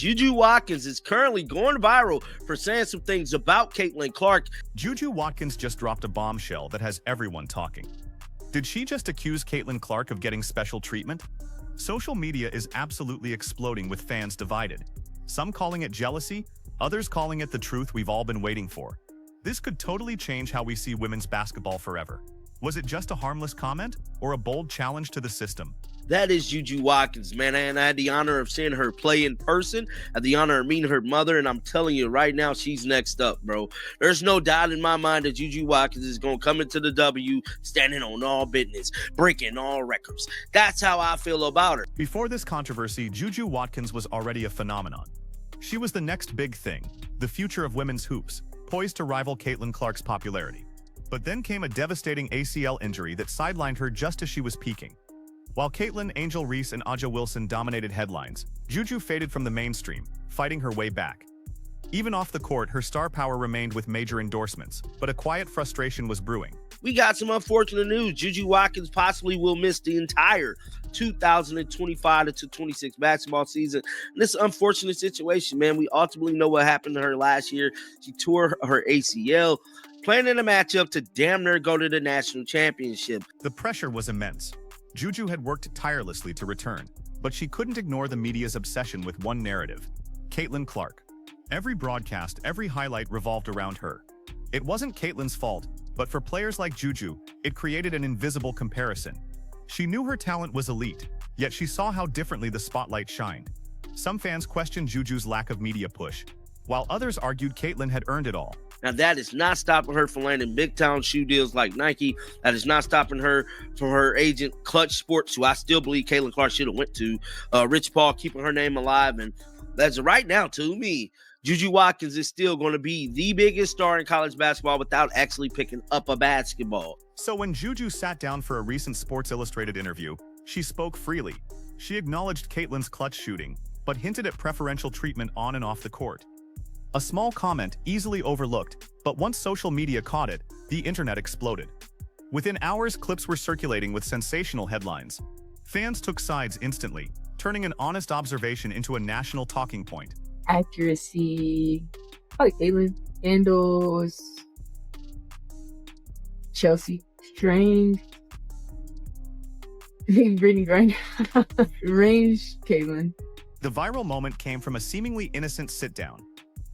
Juju Watkins is currently going viral for saying some things about Caitlin Clark. Juju Watkins just dropped a bombshell that has everyone talking. Did she just accuse Caitlin Clark of getting special treatment? Social media is absolutely exploding with fans divided. Some calling it jealousy, others calling it the truth we've all been waiting for. This could totally change how we see women's basketball forever. Was it just a harmless comment or a bold challenge to the system? That is Juju Watkins, man. And I had the honor of seeing her play in person. I had the honor of meeting her mother. And I'm telling you right now, she's next up, bro. There's no doubt in my mind that Juju Watkins is going to come into the W standing on all business, breaking all records. That's how I feel about her. Before this controversy, Juju Watkins was already a phenomenon. She was the next big thing, the future of women's hoops, poised to rival Caitlin Clark's popularity. But then came a devastating ACL injury that sidelined her just as she was peaking. While Caitlin, Angel Reese, and Aja Wilson dominated headlines, Juju faded from the mainstream, fighting her way back. Even off the court, her star power remained with major endorsements, but a quiet frustration was brewing. We got some unfortunate news. Juju Watkins possibly will miss the entire 2025-26 basketball season. And this unfortunate situation, man, we ultimately know what happened to her last year. She tore her ACL, playing in a matchup to damn near go to the national championship. The pressure was immense. Juju had worked tirelessly to return, but she couldn't ignore the media's obsession with one narrative: Caitlin Clark. Every broadcast, every highlight revolved around her. It wasn't Caitlin's fault, but for players like Juju, it created an invisible comparison. She knew her talent was elite, yet she saw how differently the spotlight shined. Some fans questioned Juju's lack of media push, while others argued Caitlin had earned it all. Now, that is not stopping her from landing big-time shoe deals like Nike. That is not stopping her from her agent, Clutch Sports, who I still believe Caitlin Clark should have went to. Rich Paul keeping her name alive. And as of right now, to me, Juju Watkins is still going to be the biggest star in college basketball without actually picking up a basketball. So when Juju sat down for a recent Sports Illustrated interview, she spoke freely. She acknowledged Caitlin's clutch shooting, but hinted at preferential treatment on and off the court. A small comment easily overlooked, but once social media caught it, the internet exploded. Within hours, clips were circulating with sensational headlines. Fans took sides instantly, turning an honest observation into a national talking point. Accuracy. Probably Caitlin. Handles. Chelsea. Strange. Brittany Griner. Range. Caitlin. The viral moment came from a seemingly innocent sit-down.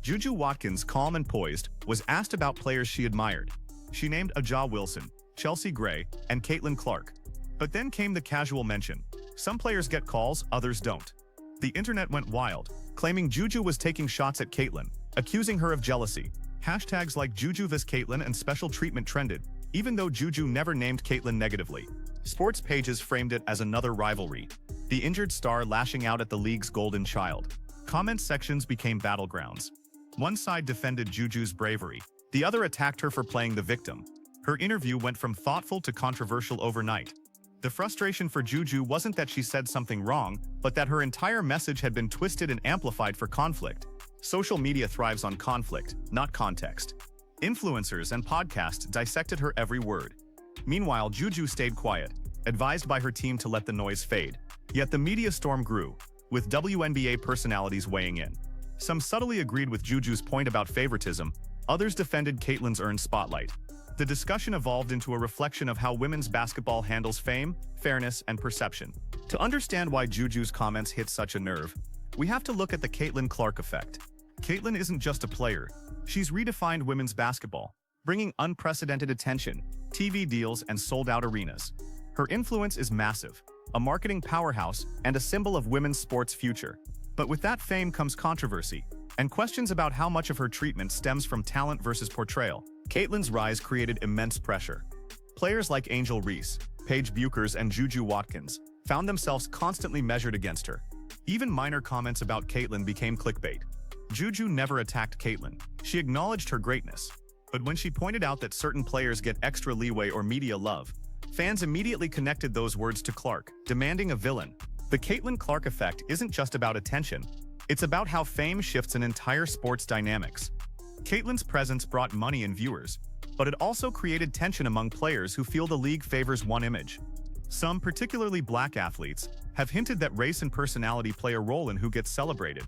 Juju Watkins, calm and poised, was asked about players she admired. She named Aja Wilson, Chelsea Gray, and Caitlin Clark. But then came the casual mention. Some players get calls, others don't. The internet went wild, claiming Juju was taking shots at Caitlin, accusing her of jealousy. Hashtags like Juju vs Caitlin and special treatment trended, even though Juju never named Caitlin negatively. Sports pages framed it as another rivalry, the injured star lashing out at the league's golden child. Comment sections became battlegrounds. One side defended Juju's bravery, the other attacked her for playing the victim. Her interview went from thoughtful to controversial overnight. The frustration for Juju wasn't that she said something wrong, but that her entire message had been twisted and amplified for conflict. Social media thrives on conflict, not context. Influencers and podcasts dissected her every word. Meanwhile, Juju stayed quiet, advised by her team to let the noise fade. Yet the media storm grew, with WNBA personalities weighing in. Some subtly agreed with Juju's point about favoritism, others defended Caitlin's earned spotlight. The discussion evolved into a reflection of how women's basketball handles fame, fairness, and perception. To understand why Juju's comments hit such a nerve, we have to look at the Caitlin Clark effect. Caitlin isn't just a player, she's redefined women's basketball, bringing unprecedented attention, TV deals, and sold-out arenas. Her influence is massive, a marketing powerhouse, and a symbol of women's sports future. But with that fame comes controversy, and questions about how much of her treatment stems from talent versus portrayal. Caitlin's rise created immense pressure. Players like Angel Reese, Paige Buchers, and Juju Watkins found themselves constantly measured against her. Even minor comments about Caitlin became clickbait. Juju never attacked Caitlin. She acknowledged her greatness. But when she pointed out that certain players get extra leeway or media love, fans immediately connected those words to Clark, demanding a villain. The Caitlin Clark effect isn't just about attention. It's about how fame shifts an entire sport's dynamics. Caitlin's presence brought money and viewers, but it also created tension among players who feel the league favors one image. Some, particularly black athletes, have hinted that race and personality play a role in who gets celebrated.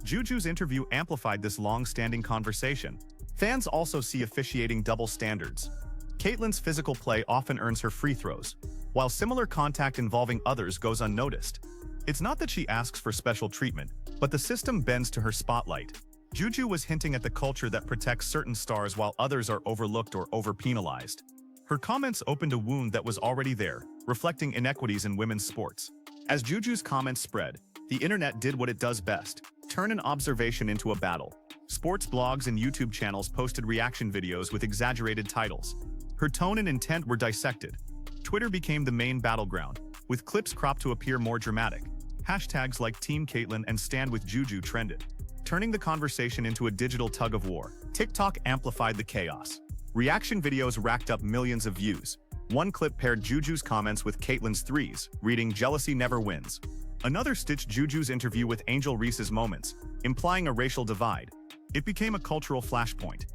Juju's interview amplified this long-standing conversation. Fans also see officiating double standards. Caitlyn's physical play often earns her free throws, while similar contact involving others goes unnoticed. It's not that she asks for special treatment, but the system bends to her spotlight. Juju was hinting at the culture that protects certain stars while others are overlooked or over-penalized. Her comments opened a wound that was already there, reflecting inequities in women's sports. As Juju's comments spread, the internet did what it does best: turn an observation into a battle. Sports blogs and YouTube channels posted reaction videos with exaggerated titles. Her tone and intent were dissected. Twitter became the main battleground, with clips cropped to appear more dramatic. Hashtags like Team Caitlyn and Stand with Juju trended, turning the conversation into a digital tug-of-war. TikTok amplified the chaos. Reaction videos racked up millions of views. One clip paired Juju's comments with Caitlyn's threes, reading "Jealousy never wins." Another stitched Juju's interview with Angel Reese's moments, implying a racial divide. It became a cultural flashpoint.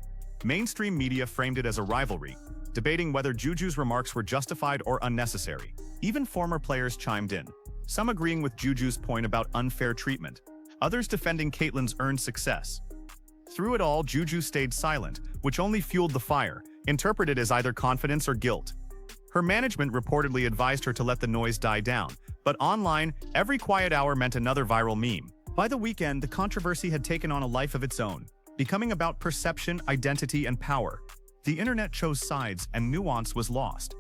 Mainstream media framed it as a rivalry, debating whether Juju's remarks were justified or unnecessary. Even former players chimed in, some agreeing with Juju's point about unfair treatment, others defending Caitlyn's earned success. Through it all, Juju stayed silent, which only fueled the fire, interpreted as either confidence or guilt. Her management reportedly advised her to let the noise die down, but online, every quiet hour meant another viral meme. By the weekend, the controversy had taken on a life of its own, becoming about perception, identity, and power. The internet chose sides, and nuance was lost.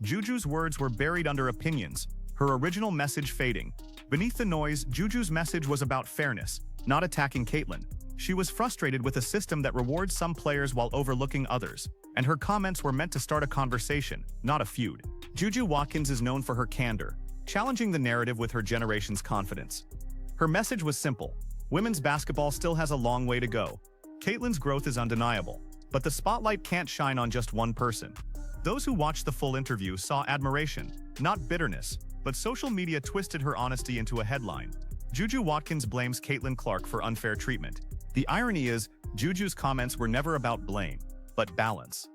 Juju's words were buried under opinions, her original message fading. Beneath the noise, Juju's message was about fairness, not attacking Caitlyn. She was frustrated with a system that rewards some players while overlooking others, and her comments were meant to start a conversation, not a feud. Juju Watkins is known for her candor, challenging the narrative with her generation's confidence. Her message was simple: women's basketball still has a long way to go. Caitlyn's growth is undeniable, but the spotlight can't shine on just one person. Those who watched the full interview saw admiration, not bitterness, but social media twisted her honesty into a headline. Juju Watkins blames Caitlyn Clark for unfair treatment. The irony is, Juju's comments were never about blame, but balance.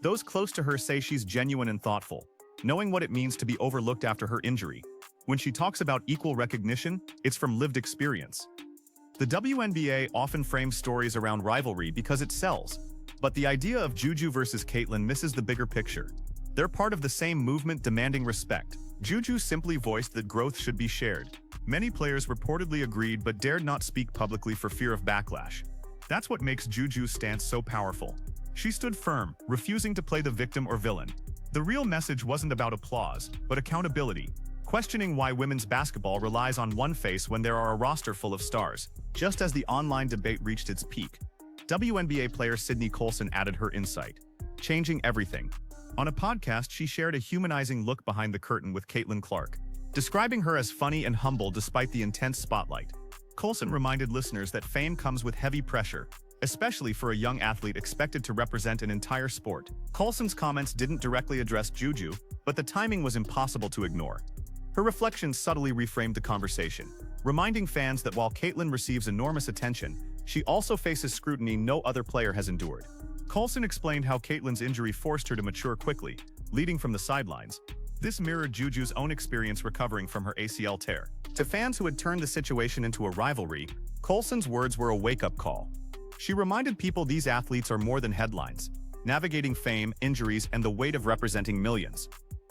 Those close to her say she's genuine and thoughtful, knowing what it means to be overlooked after her injury. When she talks about equal recognition, it's from lived experience. The WNBA often frames stories around rivalry because it sells, but the idea of Juju versus Caitlyn misses the bigger picture. They're part of the same movement demanding respect. Juju simply voiced that growth should be shared. Many players reportedly agreed but dared not speak publicly for fear of backlash. That's what makes Juju's stance so powerful. She stood firm, refusing to play the victim or villain. The real message wasn't about applause, but accountability, questioning why women's basketball relies on one face when there are a roster full of stars. Just as the online debate reached its peak, WNBA player Sydney Colson added her insight, changing everything. On a podcast, she shared a humanizing look behind the curtain with Caitlyn Clark, describing her as funny and humble despite the intense spotlight. Colson reminded listeners that fame comes with heavy pressure, especially for a young athlete expected to represent an entire sport. Colson's comments didn't directly address Juju, but the timing was impossible to ignore. Her reflections subtly reframed the conversation, reminding fans that while Caitlyn receives enormous attention, she also faces scrutiny no other player has endured. Colson explained how Caitlyn's injury forced her to mature quickly, leading from the sidelines. This mirrored Juju's own experience recovering from her ACL tear. To fans who had turned the situation into a rivalry, Colson's words were a wake-up call. She reminded people these athletes are more than headlines, navigating fame, injuries, and the weight of representing millions.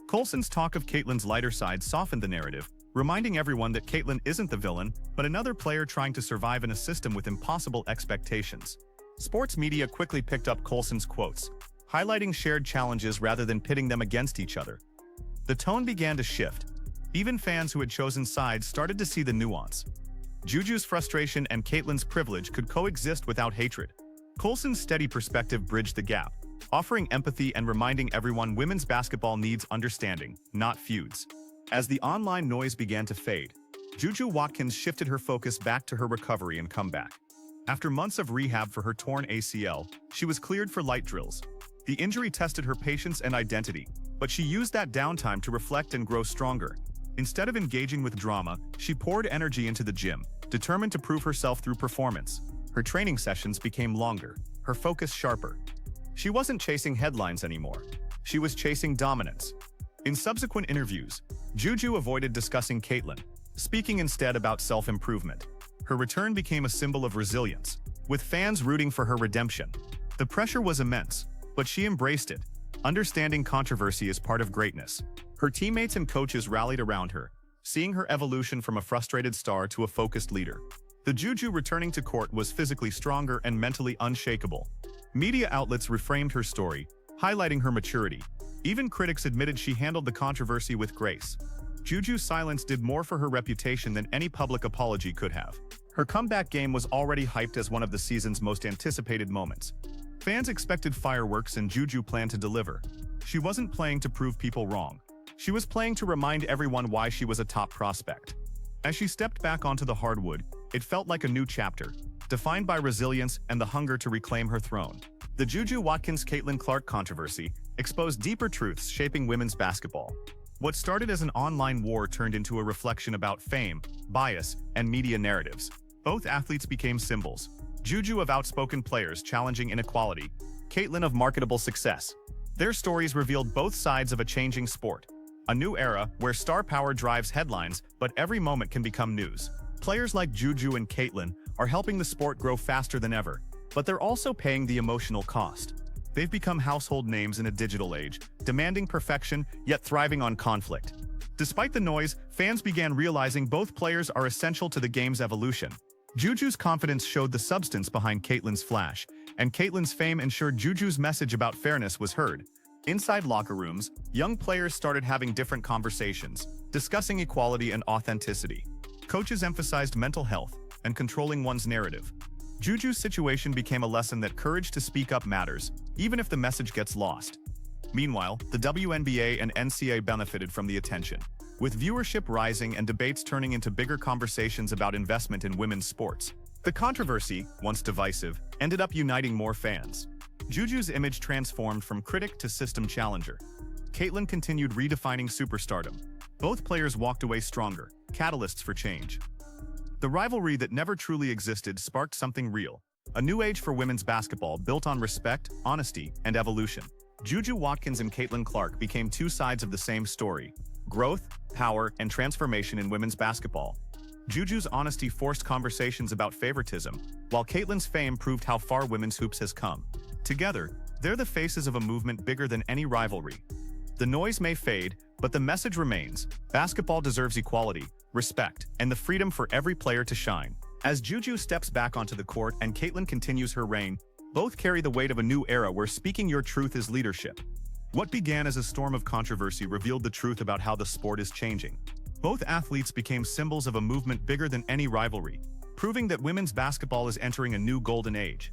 Colson's talk of Caitlyn's lighter side softened the narrative, reminding everyone that Caitlyn isn't the villain, but another player trying to survive in a system with impossible expectations. Sports media quickly picked up Colson's quotes, highlighting shared challenges rather than pitting them against each other. The tone began to shift. Even fans who had chosen sides started to see the nuance. Juju's frustration and Caitlyn's privilege could coexist without hatred. Colson's steady perspective bridged the gap, offering empathy and reminding everyone women's basketball needs understanding, not feuds. As the online noise began to fade, Juju Watkins shifted her focus back to her recovery and comeback. After months of rehab for her torn ACL, she was cleared for light drills. The injury tested her patience and identity, but she used that downtime to reflect and grow stronger. Instead of engaging with drama, she poured energy into the gym, determined to prove herself through performance. Her training sessions became longer, her focus sharper. She wasn't chasing headlines anymore. She was chasing dominance. In subsequent interviews, Juju avoided discussing Caitlyn, speaking instead about self-improvement. Her return became a symbol of resilience, with fans rooting for her redemption. The pressure was immense, but she embraced it, understanding controversy is part of greatness. Her teammates and coaches rallied around her, seeing her evolution from a frustrated star to a focused leader. The Juju returning to court was physically stronger and mentally unshakable. Media outlets reframed her story, highlighting her maturity. Even critics admitted she handled the controversy with grace. Juju's silence did more for her reputation than any public apology could have. Her comeback game was already hyped as one of the season's most anticipated moments. Fans expected fireworks and Juju planned to deliver. She wasn't playing to prove people wrong. She was playing to remind everyone why she was a top prospect. As she stepped back onto the hardwood, it felt like a new chapter, defined by resilience and the hunger to reclaim her throne. The Juju Watkins-Caitlin Clark controversy exposed deeper truths shaping women's basketball. What started as an online war turned into a reflection about fame, bias, and media narratives. Both athletes became symbols. Juju of outspoken players challenging inequality, Caitlin of marketable success. Their stories revealed both sides of a changing sport. A new era where star power drives headlines, but every moment can become news. Players like Juju and Caitlin are helping the sport grow faster than ever, but they're also paying the emotional cost. They've become household names in a digital age, demanding perfection yet thriving on conflict. Despite the noise, fans began realizing both players are essential to the game's evolution. Juju's confidence showed the substance behind Caitlin's flash, and Caitlin's fame ensured Juju's message about fairness was heard. Inside locker rooms, young players started having different conversations, discussing equality and authenticity. Coaches emphasized mental health and controlling one's narrative. Juju's situation became a lesson that courage to speak up matters, even if the message gets lost. Meanwhile, the WNBA and NCAA benefited from the attention, with viewership rising and debates turning into bigger conversations about investment in women's sports. The controversy, once divisive, ended up uniting more fans. Juju's image transformed from critic to system challenger. Caitlin continued redefining superstardom. Both players walked away stronger, catalysts for change. The rivalry that never truly existed sparked something real, a new age for women's basketball built on respect, honesty, and evolution. Juju Watkins and Caitlin Clark became two sides of the same story: growth, power, and transformation in women's basketball. Juju's honesty forced conversations about favoritism, while Caitlin's fame proved how far women's hoops has come. Together, they're the faces of a movement bigger than any rivalry. The noise may fade, but the message remains: basketball deserves equality, respect, and the freedom for every player to shine. As Juju steps back onto the court and Caitlin continues her reign, both carry the weight of a new era where speaking your truth is leadership. What began as a storm of controversy revealed the truth about how the sport is changing. Both athletes became symbols of a movement bigger than any rivalry, proving that women's basketball is entering a new golden age.